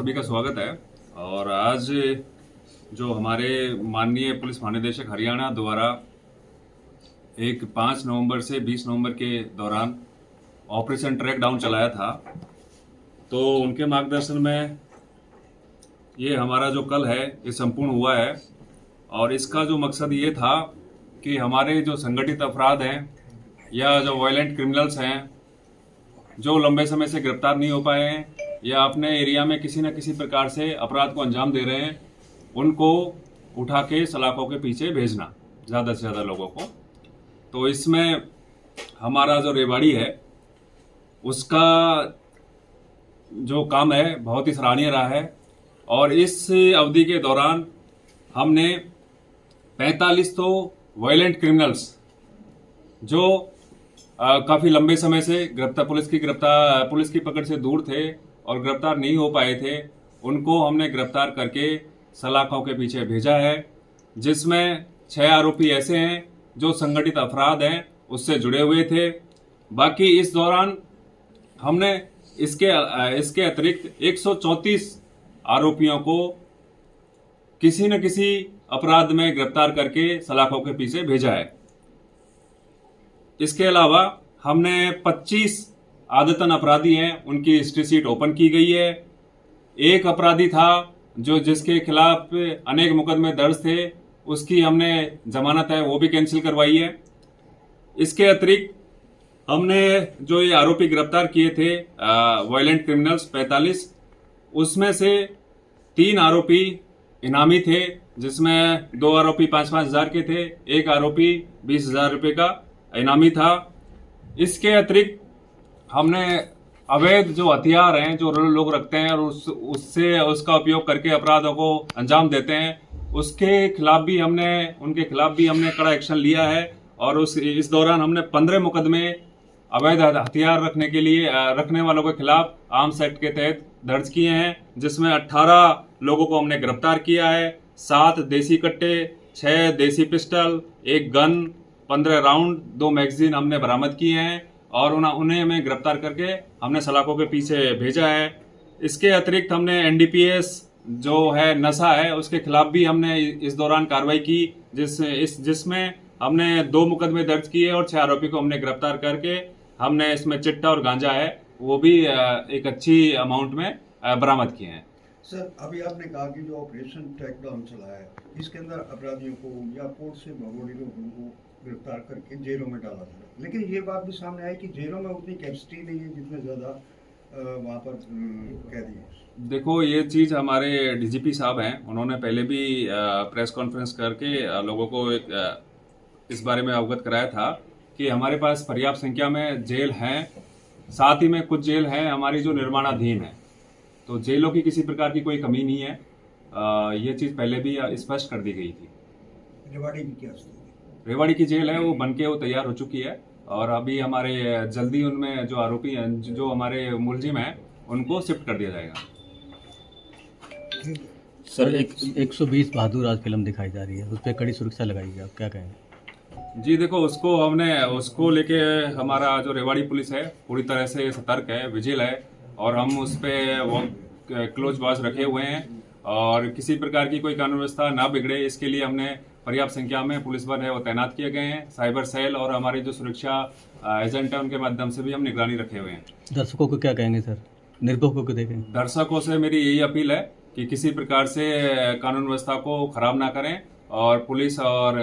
सभी का स्वागत है। और आज जो हमारे माननीय पुलिस महानिदेशक हरियाणा द्वारा एक 5 नवंबर से 20 नवंबर के दौरान ऑपरेशन ट्रैक डाउन चलाया था, तो उनके मार्गदर्शन में ये हमारा जो कल है ये संपूर्ण हुआ है। और इसका जो मकसद ये था कि हमारे जो संगठित अपराध हैं या जो वायलेंट क्रिमिनल्स हैं जो लंबे समय से गिरफ्तार नहीं हो पाए हैं या अपने एरिया में किसी न किसी प्रकार से अपराध को अंजाम दे रहे हैं, उनको उठा के सलाखों के पीछे भेजना ज़्यादा से ज़्यादा लोगों को। तो इसमें हमारा जो रेवाड़ी है उसका जो काम है बहुत ही सराहनीय रहा है। और इस अवधि के दौरान हमने 45 तो वायलेंट क्रिमिनल्स जो काफ़ी लंबे समय से पुलिस की पकड़ से दूर थे और गिरफ्तार नहीं हो पाए थे, उनको हमने गिरफ्तार करके सलाखों के पीछे भेजा है, जिसमें 6 आरोपी ऐसे हैं जो संगठित अपराध हैं उससे जुड़े हुए थे। बाकी इस दौरान हमने इसके अतिरिक्त 134 आरोपियों को किसी न किसी अपराध में गिरफ्तार करके सलाखों के पीछे भेजा है। इसके अलावा हमने 25 आदतन अपराधी हैं उनकी हिस्ट्री शीट ओपन की गई है। एक अपराधी था जिसके खिलाफ अनेक मुकदमे दर्ज थे, उसकी हमने जमानत है वो भी कैंसिल करवाई है। इसके अतिरिक्त हमने जो ये आरोपी गिरफ्तार किए थे वायलेंट क्रिमिनल्स 45, उसमें से 3 आरोपी इनामी थे, जिसमें 2 आरोपी 5-5 हज़ार के थे, एक आरोपी 20,000 रुपये का इनामी था। इसके अतिरिक्त हमने अवैध जो हथियार हैं जो लोग रखते हैं और उसका उपयोग करके अपराधों को अंजाम देते हैं, उनके खिलाफ भी हमने कड़ा एक्शन लिया है। और इस दौरान हमने 15 मुकदमे अवैध हथियार रखने वालों के खिलाफ आर्म्स एक्ट के तहत दर्ज किए हैं, जिसमें 18 लोगों को हमने गिरफ्तार किया है। 7 देसी कट्टे, 6 देसी पिस्टल, 1 गन, 15 राउंड, 2 मैगजीन हमने बरामद किए हैं और उन्हें हमें गिरफ्तार करके हमने सलाखों के पीछे भेजा है। इसके अतिरिक्त हमने NDPS जो है नशा है उसके खिलाफ भी हमने इस दौरान कार्रवाई की, जिसमें हमने 2 मुकदमे दर्ज किए और 6 आरोपी को हमने गिरफ्तार करके हमने इसमें चिट्टा और गांजा है वो भी एक अच्छी अमाउंट में बरामद किए हैं। सर, अभी आपने कहा कि जो ऑपरेशन ट्रैक डाउन चला है इसके अंदर अपराधियों को या कोर्ट से भगोड़े लोगों को गिरफ्तार करके जेलों में डाला था, लेकिन ये बात भी सामने आई कि जेलों में उतनी कैपेसिटी नहीं है जितने ज़्यादा वहाँ पर कैदी हैं। देखो, ये चीज़ हमारे DGP साहब हैं, उन्होंने पहले भी प्रेस कॉन्फ्रेंस करके लोगों को इस बारे में अवगत कराया था कि हमारे पास पर्याप्त संख्या में जेल हैं, साथ ही में कुछ जेल हैं हमारी जो निर्माणाधीन है, तो जेलों की किसी प्रकार की कोई कमी नहीं है। ये चीज़ पहले भी स्पष्ट कर दी गई थी। रेवाड़ी की क्या स्थिति? रेवाड़ी की जेल है वो बनके वो तैयार हो चुकी है और अभी हमारे जल्दी उनमें जो आरोपी हैं जो हमारे मुलजिम हैं उनको शिफ्ट कर दिया जाएगा। सर, 120 बहादुर आज फिल्म दिखाई जा रही है, उस पर कड़ी सुरक्षा लगाई गई, आप क्या कहेंगे? जी देखो, उसको लेके हमारा जो रेवाड़ी पुलिस है पूरी तरह से सतर्क है, विजिल है और हम उस पर वो क्लोज वॉच रखे हुए हैं और किसी प्रकार की कोई कानून व्यवस्था ना बिगड़े इसके लिए हमने पर्याप्त संख्या में पुलिस बल है वो तैनात किए गए हैं। साइबर सेल और हमारे जो सुरक्षा एजेंट है उनके माध्यम से भी हम निगरानी रखे हुए हैं। दर्शकों को क्या कहेंगे सर, निर्भोग को देखें? दर्शकों से मेरी यही अपील है कि किसी प्रकार से कानून व्यवस्था को खराब ना करें और पुलिस और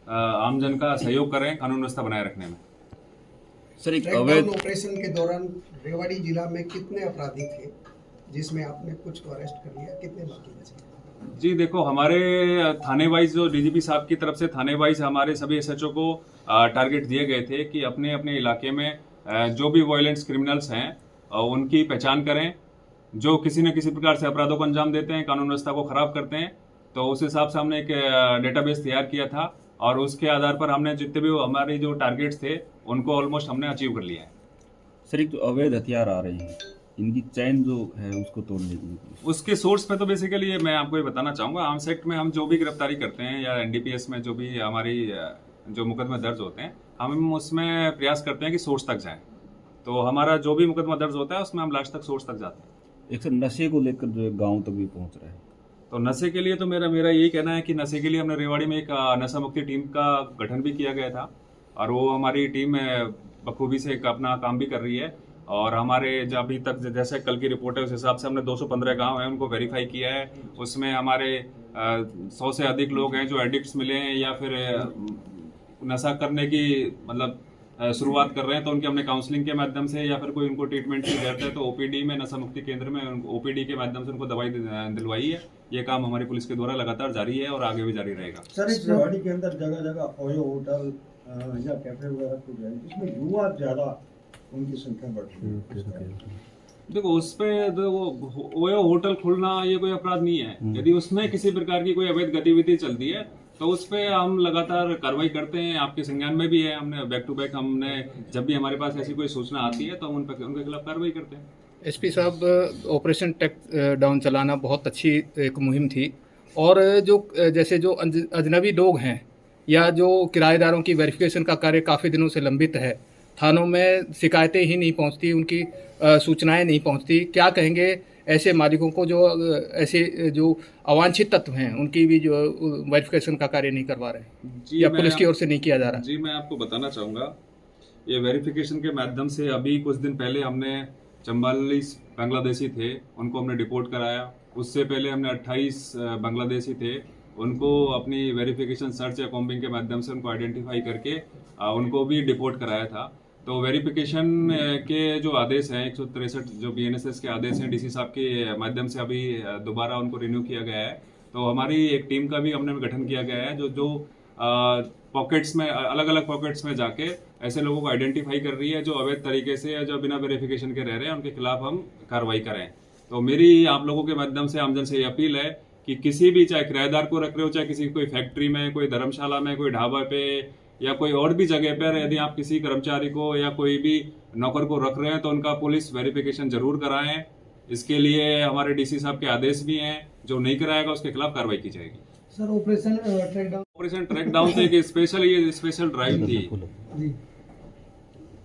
आमजन का सहयोग करें कानून व्यवस्था बनाए रखने में। सर, एक अवैध ऑपरेशन के दौरान रेवाड़ी जिला में कितने अपराधी थे जिसमें आपने कुछ को अरेस्ट कर लिया, कितने बाकी बचे? जी देखो, हमारे थाने वाइज जो DGP साहब की तरफ से थाने वाइज हमारे सभी SHO को टारगेट दिए गए थे कि अपने अपने इलाके में जो भी वायलेंस क्रिमिनल्स हैं उनकी पहचान करें, जो किसी न किसी प्रकार से अपराधों को अंजाम देते हैं, कानून व्यवस्था को खराब करते हैं। तो उस हिसाब से हमने एक डेटाबेस तैयार किया था और उसके आधार पर हमने जितने भी हमारे जो टारगेट्स थे उनको ऑलमोस्ट हमने अचीव कर लिया है। सर, एक तो अवैध हथियार आ रहे हैं, इनकी चैन जो है उसको तोड़ने के लिए उसके सोर्स पे तो बेसिकली मैं आपको ये बताना चाहूँगा, आर्म्स एक्ट में हम जो भी गिरफ्तारी करते हैं या NDPS में जो भी हमारी जो मुकदमे दर्ज होते हैं हम उसमें प्रयास करते हैं कि सोर्स तक जाएं। तो हमारा जो भी मुकदमा दर्ज होता है उसमें हम लास्ट तक सोर्स तक जाते हैं। एक सर नशे को लेकर जो है गांव तक भी पहुंच रहा है। तो नशे के लिए तो मेरा यही कहना है कि नशे के लिए हमने रेवाड़ी में एक नशा मुक्ति टीम का गठन भी किया गया था और वो हमारी टीम बखूबी से अपना काम भी कर रही है। और हमारे जो अभी तक जैसे कल की रिपोर्ट है उस हिसाब से हमने 215 गांव हैं उनको वेरीफाई किया है। उसमें हमारे 100 से अधिक लोग हैं जो एडिक्ट्स मिले हैं या फिर नशा करने की मतलब शुरुआत कर रहे हैं, तो उनके हमने काउंसलिंग के माध्यम से या फिर कोई उनको ट्रीटमेंट की जरूरत है तो ओपीडी में नशा मुक्ति केंद्र में ओपीडी के माध्यम से उनको दवाई दिलवाई है। ये काम हमारी पुलिस के द्वारा लगातार जारी है और आगे भी जारी रहेगा। सर इस रेवाड़ी के अंदर जगह जगह ओयो होटल या कैफे वगैरह खुल रहे हैं जिसमें युवा ज्यादा उनकी संख्या बढ़ रही है। देखो उस पे वो होटल खुलना ये कोई अपराध नहीं है। यदि उसमें किसी प्रकार की कोई अवैध गतिविधि चलती है तो उस पे हम लगातार कार्रवाई करते हैं। आपके संज्ञान में भी है, हमने बैक टू बैक हमने जब भी हमारे पास ऐसी कोई सूचना आती है तो हम उनके खिलाफ कार्रवाई करते हैं। एसपी साहब, ऑपरेशन टैक डाउन चलाना बहुत अच्छी एक मुहिम थी और जो जैसे जो अजनबी लोग हैं या जो किराएदारों की वेरिफिकेशन का कार्य काफ़ी दिनों से लंबित है, थानों में शिकायतें ही नहीं पहुंचती, उनकी सूचनाएं नहीं पहुंचती, क्या कहेंगे ऐसे मालिकों को जो ऐसे जो अवांछित तत्व हैं उनकी भी जो वेरिफिकेशन का कार्य नहीं करवा रहे हैं या पुलिस की ओर से नहीं किया जा रहा? जी मैं आपको बताना चाहूँगा, ये वेरिफिकेशन के माध्यम से अभी कुछ दिन पहले हमने 44 बांग्लादेशी थे उनको हमने डिपोर्ट कराया। उससे पहले हमने 28 बांग्लादेशी थे उनको अपनी वेरिफिकेशन सर्च या कॉम्बिंग के माध्यम से उनको आइडेंटिफाई करके उनको भी डिपोर्ट कराया था। तो वेरिफिकेशन के जो आदेश हैं 163 जो BNSS के आदेश हैं डीसी साहब के माध्यम से अभी दोबारा उनको रिन्यू किया गया है। तो हमारी एक टीम का भी हमने गठन किया गया है जो पॉकेट्स में अलग अलग पॉकेट्स में जाके ऐसे लोगों को आइडेंटिफाई कर रही है जो अवैध तरीके से या जो बिना वेरिफिकेशन के रह रहे हैं उनके खिलाफ हम कार्रवाई करें। तो मेरी आप लोगों के माध्यम से आमजन से ये अपील है कि किसी भी चाहे किराएदार को रख रहे हो, चाहे किसी कोई फैक्ट्री में, कोई धर्मशाला में, कोई ढाबा पे या कोई और भी जगह पर यदि आप किसी कर्मचारी को या कोई भी नौकर को रख रहे हैं तो उनका पुलिस वेरिफिकेशन जरूर कराएं। इसके लिए हमारे डीसी साहब के आदेश भी हैं, जो नहीं कराएगा उसके खिलाफ कार्रवाई की जाएगी। सर ऑपरेशन ट्रैक डाउन से एक स्पेशल ड्राइव थी। जी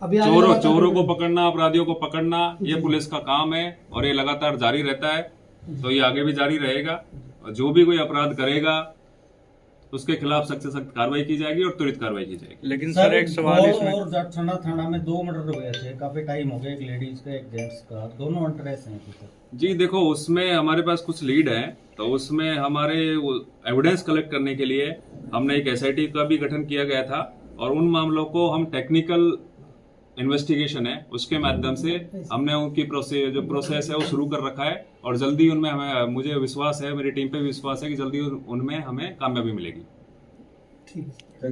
चोरों को पकड़ना, अपराधियों को पकड़ना ये पुलिस का काम है और ये लगातार जारी रहता है। तो ये आगे भी जारी रहेगा और जो भी कोई अपराध करेगा उसके खिलाफ सख्त से सख्त कार्रवाई की जाएगी और त्वरित कार्रवाई की जाएगी। लेकिन सर एक सवाल इसमें और जटथाना थाना में 2 मर्डर हुए थे, काफी टाइम हो गया, एक लेडीज का एक जेंट्स का, दोनों अनट्रेस हैं अभी तक। जी देखो उसमें हमारे पास कुछ लीड है तो उसमें हमारे एविडेंस कलेक्ट करने के लिए हमने एक SIT का भी गठन किया गया था और उन मामलों को हम टेक्निकल इन्वेस्टिगेशन है उसके माध्यम से हमने उनकी प्रोसेस है वो शुरू कर रखा है और जल्दी उनमें हमें मुझे विश्वास है, मेरी टीम पे भी विश्वास है कि जल्दी उनमें हमें कामयाबी मिलेगी। ठीक है।